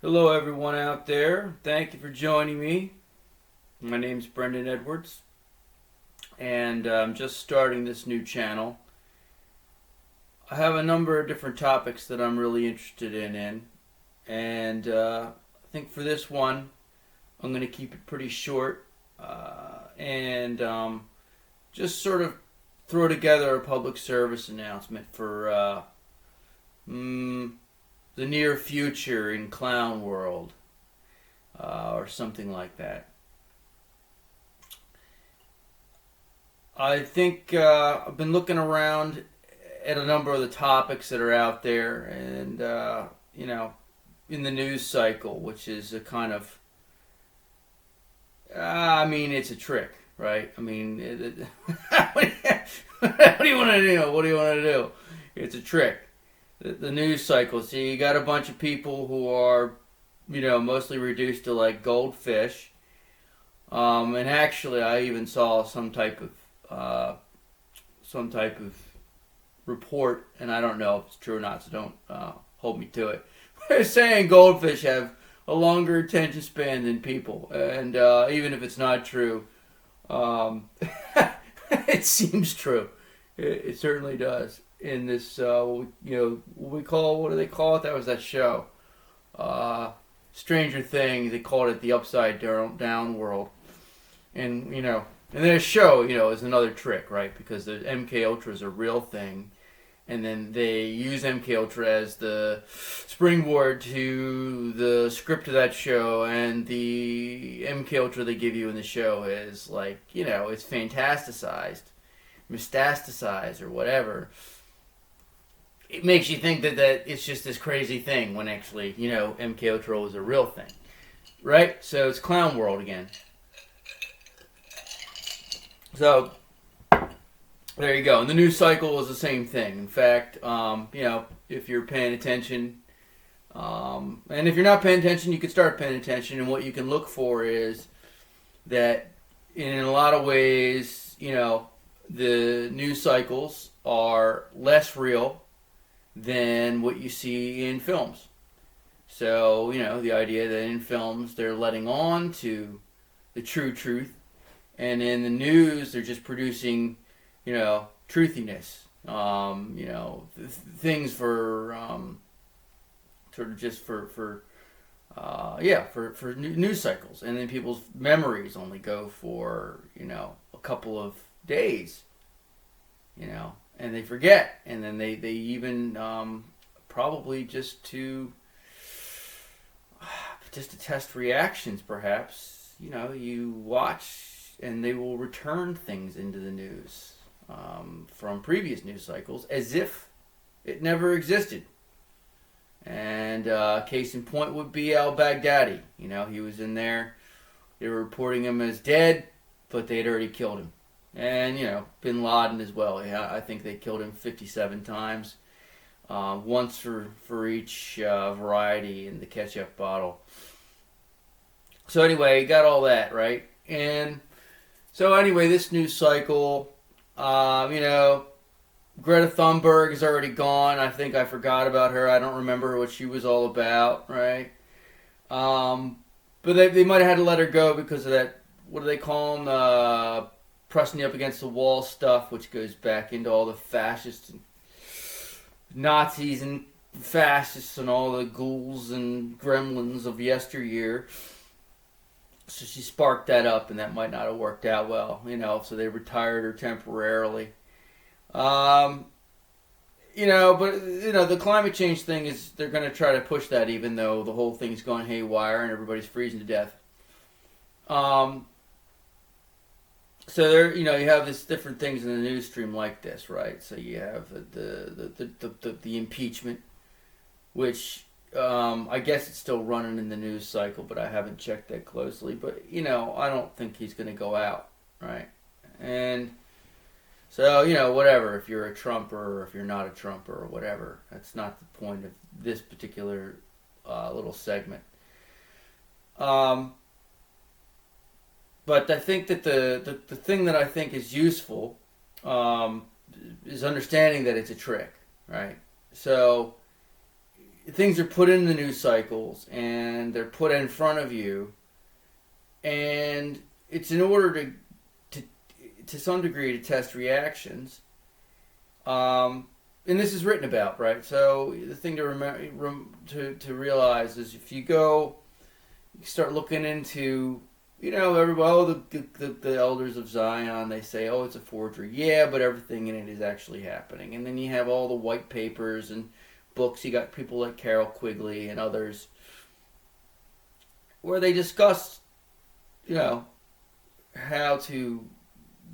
Hello, everyone out there. Thank you for joining me. My name's Brendan Edwards, and I'm just starting this new channel. I have a number of different topics that I'm really interested in, and I think for this one, I'm going to keep it pretty short and just sort of throw together a public service announcement for the near future in clown world or something like that. I think I've been looking around at a number of the topics that are out there, and in the news cycle, which is a kind of, it's a trick, right? What do you want to do? What do you want to do? It's a trick. The news cycle. So you got a bunch of people who are, mostly reduced to like goldfish. And actually, I even saw some type of report, and I don't know if it's true or not, so don't hold me to it. They're saying goldfish have a longer attention span than people, and even if it's not true, it seems true. It certainly does. In this, what do they call it? That was that show, Stranger Things. They called it the Upside Down World, and and their show, is another trick, right? Because the MK Ultra is a real thing, and then they use MK Ultra as the springboard to the script of that show, and the MK Ultra they give you in the show is like, it's fantasticized, metastasized, or whatever. It makes you think that it's just this crazy thing when actually, MK Ultra is a real thing, right? So it's clown world again. So there you go. And the news cycle is the same thing. In fact, if you're paying attention, and if you're not paying attention, you can start paying attention. And what you can look for is that in a lot of ways, the news cycles are less real than what you see in films. So, the idea that in films they're letting on to the true truth, and in the news they're just producing, truthiness, things for, sort of just for news cycles. And then people's memories only go for, a couple of days, and they forget, and then they even probably just to test reactions, perhaps, you watch and they will return things into the news from previous news cycles as if it never existed. And case in point would be al-Baghdadi. He was in there. They were reporting him as dead, but they'd already killed him. And, bin Laden as well. I think they killed him 57 times. Once for each variety in the ketchup bottle. So anyway, you got all that, right? And so anyway, this news cycle, Greta Thunberg is already gone. I think I forgot about her. I don't remember what she was all about, right? But they might have had to let her go because of that, what do they call them? Pressing you up against the wall stuff, which goes back into all the fascists and Nazis and fascists and all the ghouls and gremlins of yesteryear. So she sparked that up, and that might not have worked out well, so they retired her temporarily. But the climate change thing is, they're going to try to push that, even though the whole thing's going haywire and everybody's freezing to death. So there, you have this different things in the news stream like this, right? So you have the impeachment, which I guess it's still running in the news cycle, but I haven't checked that closely. But I don't think he's going to go out, right? And so whatever. If you're a Trumper or if you're not a Trumper or whatever, that's not the point of this particular little segment. But I think that the thing that I think is useful is understanding that it's a trick, right? So things are put in the news cycles and they're put in front of you, and it's in order to some degree to test reactions. And this is written about, right? So the thing to remember to realize is if you start looking into, everybody, the elders of Zion, they say, oh, it's a forgery. Yeah, but everything in it is actually happening. And then you have all the white papers and books. You got people like Carol Quigley and others where they discuss, how to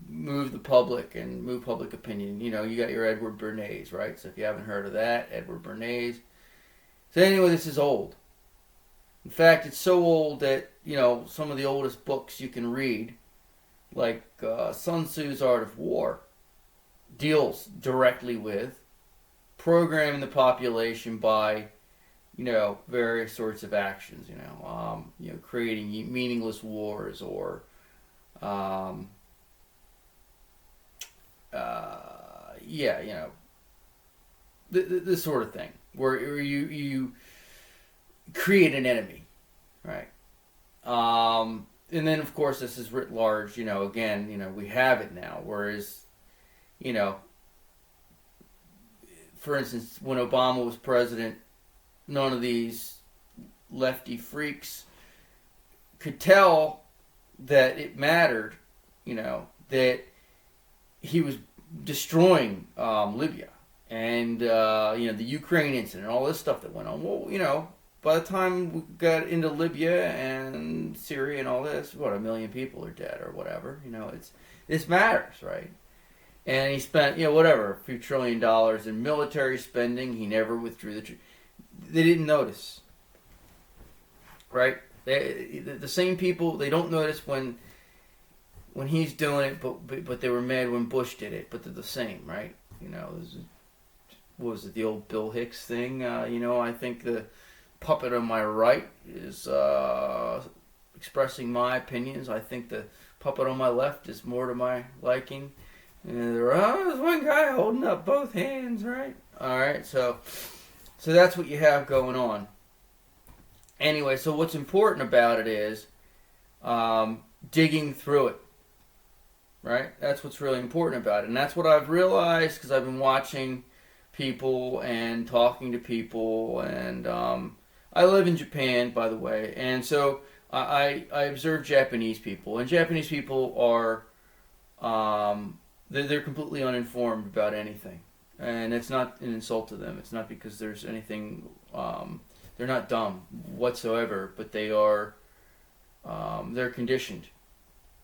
move the public and move public opinion. You got your Edward Bernays, right? So if you haven't heard of that, Edward Bernays. So anyway, this is old. In fact, it's so old that, some of the oldest books you can read, like Sun Tzu's Art of War, deals directly with programming the population by, various sorts of actions, creating meaningless wars or, this sort of thing, where you create an enemy, right? And then, of course, this is writ large, again, we have it now, whereas, for instance, when Obama was president, none of these lefty freaks could tell that it mattered, that he was destroying Libya and, the Ukraine incident, all this stuff that went on. Well, by the time we got into Libya and Syria and all this, 1 million people are dead or whatever. This matters, right? And he spent, a few $1 trillion in military spending. He never withdrew the troops. They didn't notice, right? The same people, they don't notice when he's doing it, but they were mad when Bush did it. But they're the same, right? What was it, the old Bill Hicks thing? I think the puppet on my right is expressing my opinions. I think the puppet on my left is more to my liking. And there's one guy holding up both hands, right? All right, so that's what you have going on. Anyway, so what's important about it is digging through it, right? That's what's really important about it. And that's what I've realized because I've been watching people and talking to people. And I live in Japan, by the way. And so I observe Japanese people. And Japanese people are... they're completely uninformed about anything, and it's not an insult to them. It's not because there's anything. They're not dumb whatsoever, but they are. They're conditioned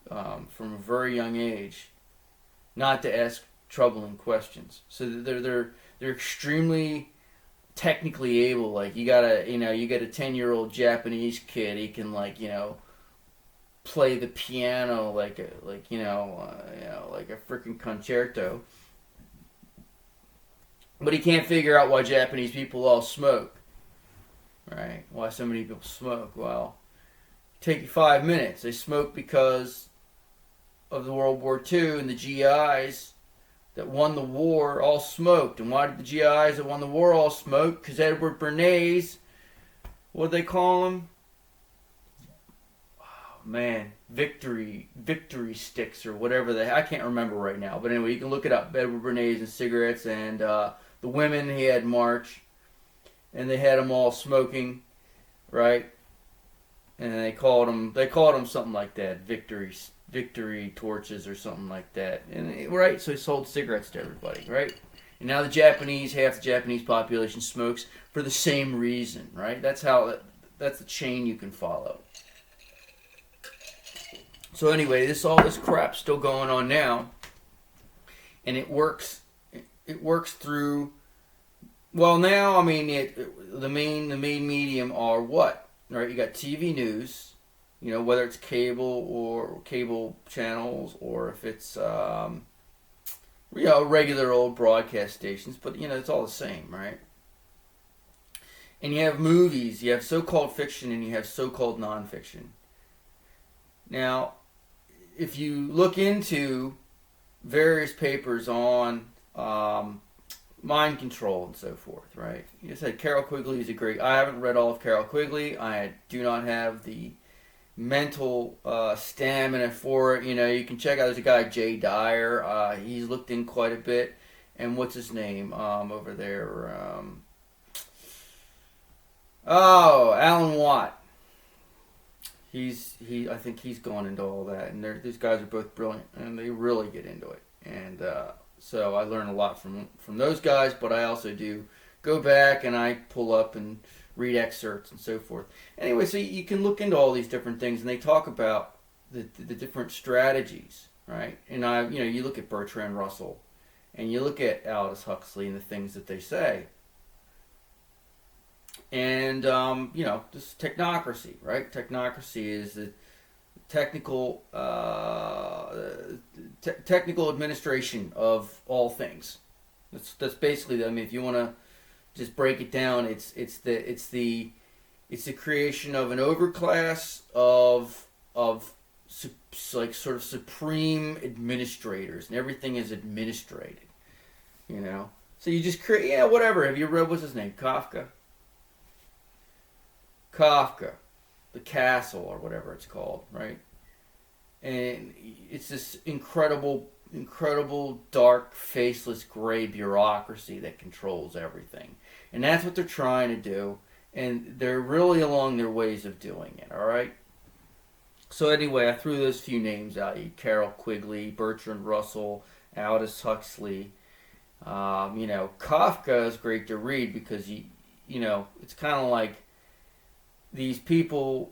from a very young age not to ask troubling questions. So they're extremely technically able. Like you got a 10-year-old Japanese kid. He can play the piano like a freaking concerto, but he can't figure out why Japanese people all smoke, right? Why so many people smoke? Well, take you 5 minutes. They smoke because of the World War II, and the GIs that won the war all smoked. And why did the GIs that won the war all smoke? Because Edward Bernays, what did they call him? Man, victory sticks or whatever I can't remember right now. But anyway, you can look it up. Edward Bernays and cigarettes, and the women he had march, and they had them all smoking, right? And they called them something like that, victory torches or something like that. And right, so he sold cigarettes to everybody, right? And now half the Japanese population smokes for the same reason, right? That's the chain you can follow. So anyway, all this crap's still going on now, and it works. It works through. Well, now I mean, the main medium are what, right? You got TV news, whether it's cable or cable channels, or if it's regular old broadcast stations. But it's all the same, right? And you have movies. You have so-called fiction, and you have so-called nonfiction. Now, if you look into various papers on mind control and so forth, right? You said Carol Quigley is a great. I haven't read all of Carol Quigley. I do not have the mental stamina for it. You know, you can check out. There's a guy Jay Dyer. He's looked in quite a bit. And what's his name over there? Alan Watt. I think he's gone into all that, and these guys are both brilliant, and they really get into it. And so I learn a lot from those guys, but I also do go back and I pull up and read excerpts and so forth. Anyway, so you can look into all these different things, and they talk about the different strategies, right? And you look at Bertrand Russell, and you look at Aldous Huxley and the things that they say. And, this technocracy, right? Technocracy is the technical administration of all things. That's basically, I mean, if you want to just break it down, it's the creation of an overclass of like sort of supreme administrators, and everything is administrated, you know. So you just create, whatever. Have you read, what's his name? Kafka, The Castle, or whatever it's called, right? And it's this incredible, dark, faceless, gray bureaucracy that controls everything. And that's what they're trying to do, and they're really along their ways of doing it, all right? So anyway, I threw those few names out. Carol Quigley, Bertrand Russell, Aldous Huxley. Kafka is great to read because, it's kind of like these people,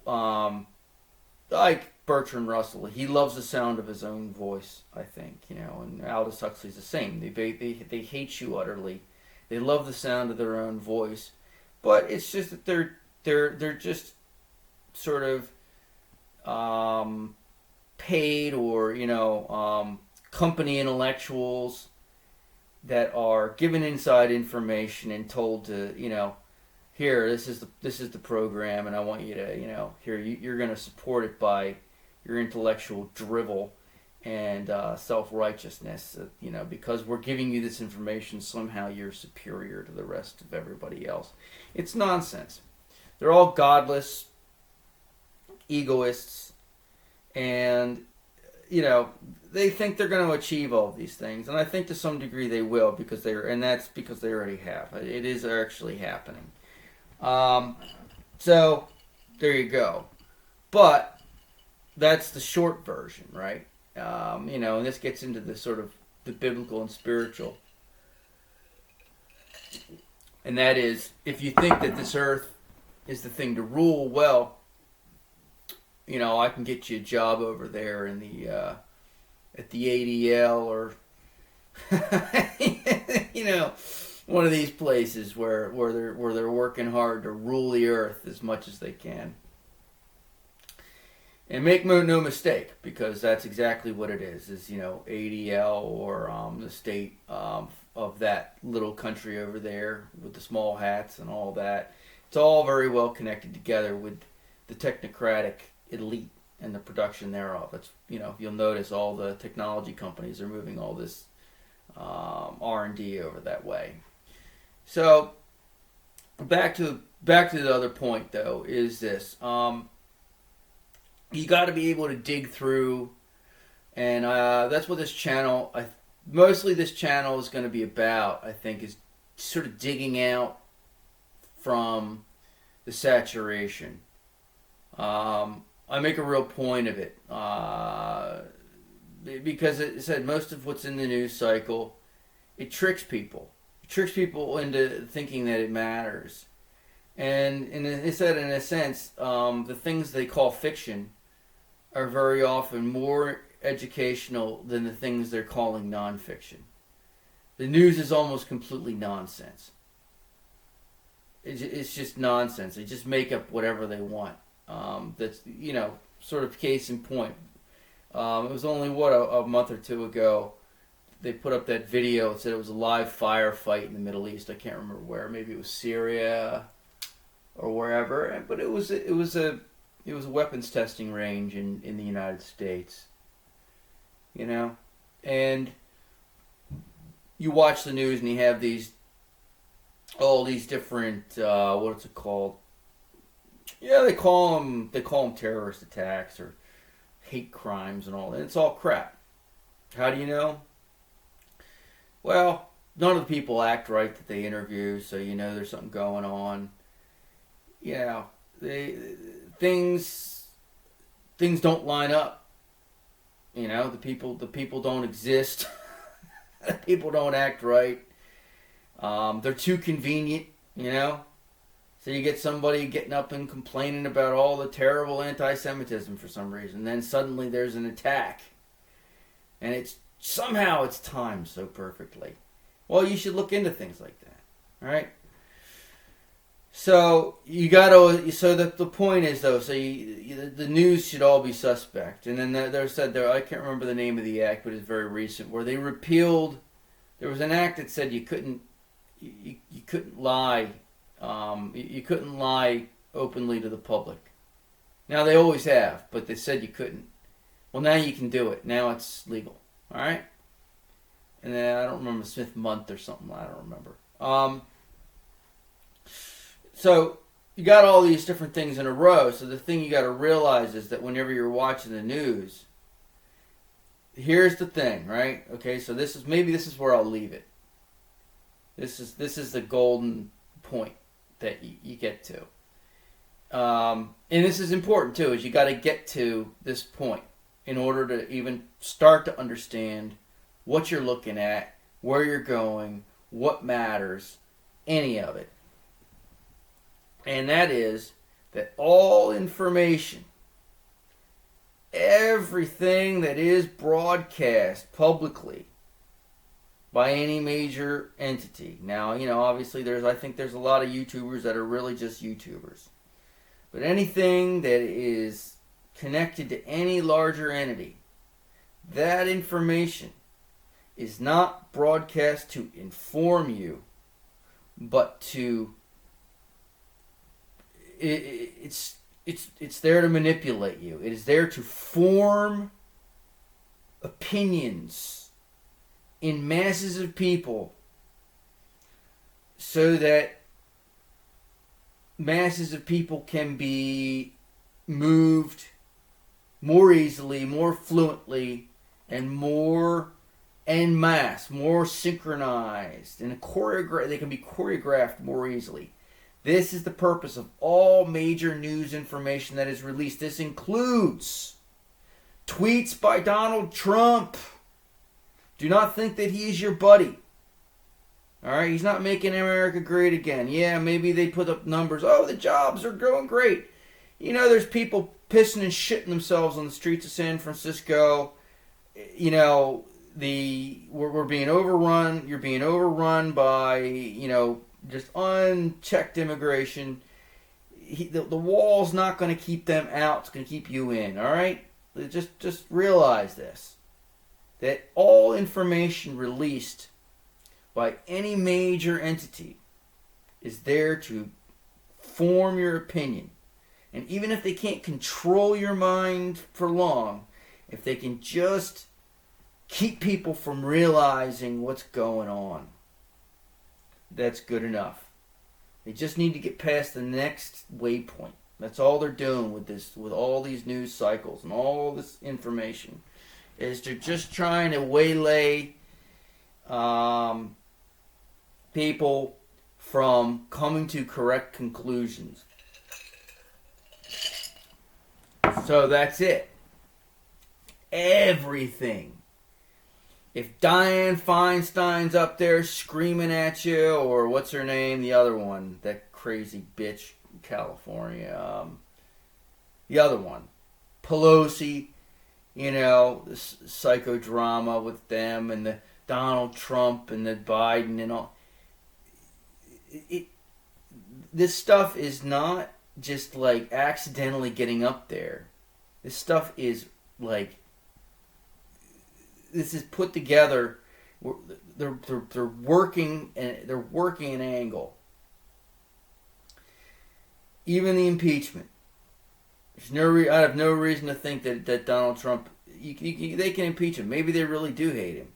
like Bertrand Russell, he loves the sound of his own voice, I think, and Aldous Huxley's the same. They hate you utterly. They love the sound of their own voice, but it's just that they're just sort of paid or company intellectuals that are given inside information and told to here, this is the program, and I want you to you're going to support it by your intellectual drivel and self-righteousness, because we're giving you this information, somehow you're superior to the rest of everybody else. It's nonsense. They're all godless egoists, and they think they're going to achieve all of these things, and I think to some degree they will, and that's because they already have. It is actually happening. So there you go. But that's the short version, right? And this gets into the sort of the biblical and spiritual. And that is, if you think that this earth is the thing to rule, well, I can get you a job over there in the at the ADL or one of these places where they're working hard to rule the earth as much as they can. And make no mistake, because that's exactly what it is ADL or the state of that little country over there with the small hats and all that. It's all very well connected together with the technocratic elite and the production thereof. It's you'll notice all the technology companies are moving all this R&D over that way. So back to the other point, though, is this: you got to be able to dig through, and that's what this channel, mostly this channel is going to be about. I think is sort of digging out from the saturation. I make a real point of it because it said most of what's in the news cycle, it tricks people. It tricks people into thinking that it matters. And it said, in a sense, the things they call fiction are very often more educational than the things they're calling nonfiction. The news is almost completely nonsense. It's just nonsense. They just make up whatever they want. That's sort of case in point. It was only a month or two ago they put up that video. It said it was a live firefight in the Middle East. I can't remember where. Maybe it was Syria or wherever. But it was a weapons testing range in the United States. And you watch the news and you have these all these different what's it called? Yeah, they call them terrorist attacks or hate crimes and all that. It's all crap. How do you know? Well, none of the people act right that they interview, so you know there's something going on. You know, they things things don't line up. You know, the people don't exist. The people don't act right. They're too convenient. You know, so you get somebody getting up and complaining about all the terrible anti-Semitism for some reason. Then suddenly there's an attack, and somehow it's timed so perfectly. Well, you should look into things like that, all right? So you got to. So the point is though. So the news should all be suspect. And then there said there. I can't remember the name of the act, but it's very recent where they repealed. There was an act that said you couldn't lie. You couldn't lie openly to the public. Now they always have, but they said you couldn't. Well, now you can do it. Now it's legal. All right. And then I don't remember Smith month or something. I don't remember. So you got all these different things in a row. So the thing you got to realize is that whenever you're watching the news, here's the thing, right? Okay, so this is where I'll leave it. This is the golden point that you get to, and this is important too. Is you got to get to this point in order to even start to understand what you're looking at, where you're going, what matters, any of it. And that is that all information, everything that is broadcast publicly by any major entity. Now, you know, obviously I think there's a lot of YouTubers that are really just YouTubers. But anything that is connected to any larger entity, that information is not broadcast to inform you, but to it's there to manipulate you. It is there to form opinions in masses of people so that masses of people can be moved more easily, more fluently, and more en masse, more synchronized, and they can be choreographed more easily. This is the purpose of all major news information that is released. This includes tweets by Donald Trump. Do not think that he is your buddy. Alright, he's not making America great again. Yeah, maybe they put up numbers. Oh, the jobs are going great. You know, there's people pissing and shitting themselves on the streets of San Francisco. You know, we're being overrun. You're being overrun by, you know, just unchecked immigration. The wall's not going to keep them out. It's going to keep you in. All right? Just realize this. That all information released by any major entity is there to form your opinion. And even if they can't control your mind for long, if they can just keep people from realizing what's going on, that's good enough. They just need to get past the next waypoint. That's all they're doing with all these news cycles and all this information, is they're just trying to waylay people from coming to correct conclusions. So that's it. Everything. If Dianne Feinstein's up there screaming at you, or what's her name, the other one, that crazy bitch in California, the other one, Pelosi, you know, this psychodrama with them and the Donald Trump and the Biden and all. This stuff is not just like accidentally getting up there. This stuff is like, this is put together. They're working an angle. Even the impeachment. I have no reason to think that Donald Trump. They can impeach him. Maybe they really do hate him.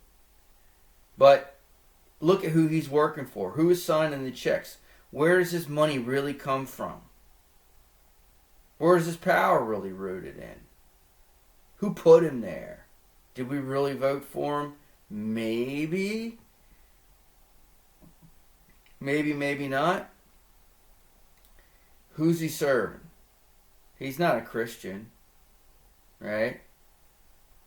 But look at who he's working for. Who is signing the checks? Where does his money really come from? Where is his power really rooted in? Who put him there? Did we really vote for him? Maybe. Maybe not. Who's he serving? He's not a Christian, right?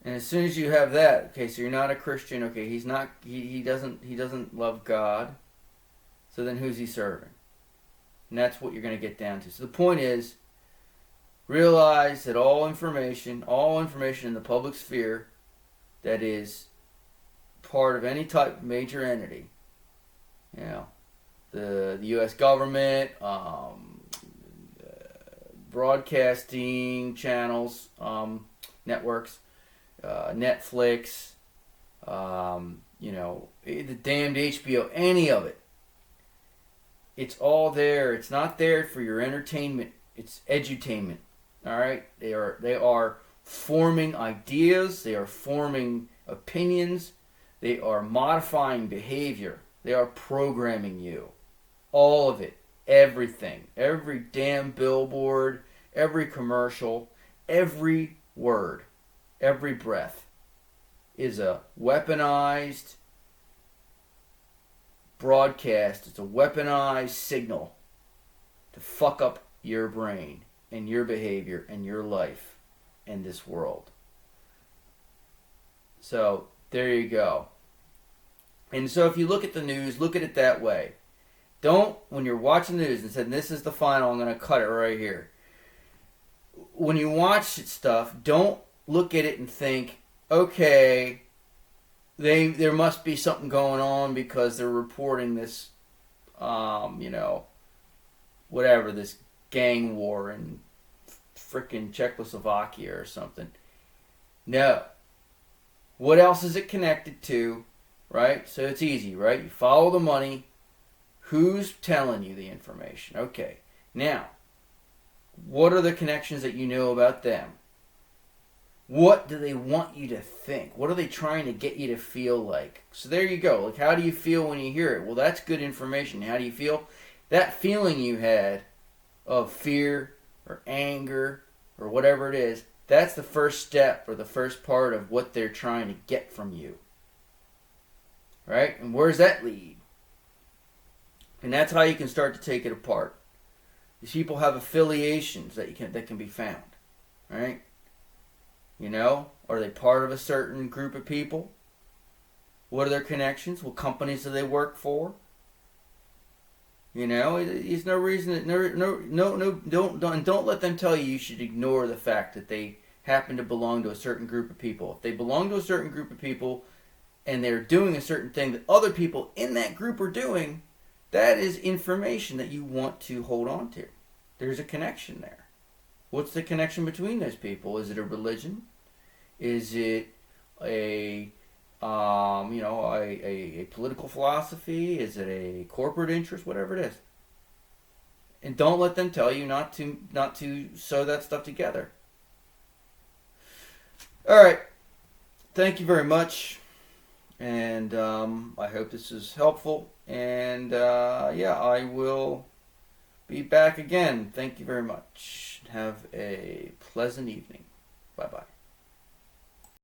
And as soon as you have that, okay, so you're not a Christian, okay, he doesn't love God. So then who's he serving? And that's what you're going to get down to. So the point is, realize that all information in the public sphere that is part of any type of major entity, you know, the U.S. government, broadcasting channels, networks, Netflix, the damned HBO, any of it. It's all there. It's not there for your entertainment. It's edutainment. All right? They are forming ideas. They are forming opinions. They are modifying behavior. They are programming you. All of it. Everything. Every damn billboard. Every commercial. Every word. Every breath is a weaponized broadcast. It's a weaponized signal to fuck up your brain and your behavior and your life and this world. So there you go. And so if you look at the news, look at it that way. Don't, when you're watching the news and saying, this is the final, I'm going to cut it right here. When you watch stuff, don't look at it and think, okay, there must be something going on because they're reporting this, whatever, this gang war in frickin' Czechoslovakia or something. No. What else is it connected to, right? So it's easy, right? You follow the money. Who's telling you the information? Okay. Now, what are the connections that you know about them? What do they want you to think? What are they trying to get you to feel like? So there you go. Like, how do you feel when you hear it? Well, that's good information. How do you feel? That feeling you had of fear or anger or whatever it is, that's the first step or the first part of what they're trying to get from you. Right? And where does that lead? And that's how you can start to take it apart. These people have affiliations that can be found. Right? You know, are they part of a certain group of people? What are their connections? What companies do they work for? You know, there's no reason that don't let them tell you should ignore the fact that they happen to belong to a certain group of people. If they belong to a certain group of people and they're doing a certain thing that other people in that group are doing, that is information that you want to hold on to. There's a connection there. What's the connection between those people? Is it a religion? Is it a political philosophy? Is it a corporate interest? Whatever it is. And don't let them tell you not to sew that stuff together. All right. Thank you very much. And I hope this is helpful. And I will be back again. Thank you very much. Have a pleasant evening. Bye-bye.